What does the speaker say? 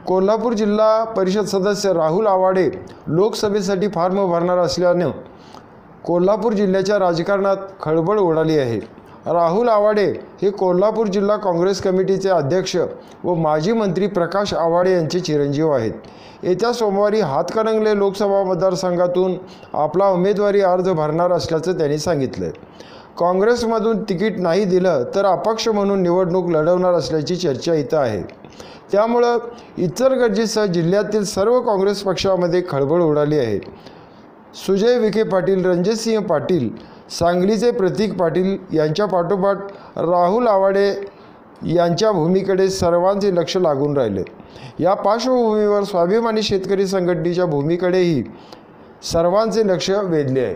कोल्हापूर जिल्हा परिषद सदस्य राहुल आवाडे लोकसभेसाठी फॉर्म भरणार असल्याने कोल्हापूर जिल्ह्याच्या राजकारणात खळबळ उडाली आहे। राहुल आवाडे हे कोल्हापूर जिल्हा काँग्रेस कमिटीचे अध्यक्ष व माजी मंत्री प्रकाश आवाडे यांचे चिरंजीव आहेत। येत्या सोमवारी हातकणंगले लोकसभा मतदारसंघातून आपला उमेदवारी अर्ज भरणार असल्याचं त्यांनी सांगितलं। काँग्रेसमधून तिकीट नाही दिलं तर अपक्ष म्हणून निवडणूक लढवणार असल्याची चर्चा इथं आहे। त्यामुळं इचलकरंजीसह जिल्ह्यातील सर्व काँग्रेस पक्षामध्ये खळबळ उडाली आहे। सुजय विखे पाटील, रणजितसिंह पाटील, सांगलीचे प्रतीक पाटील यांच्या पाठोपाठ राहुल आवाडे यांच्या भूमीकडे सर्वांचे लक्ष लागून राहिले। या पार्श्वभूमीवर स्वाभिमानी शेतकरी संघटनेच्या भूमीकडेही सर्वांचे लक्ष वेधले आहे।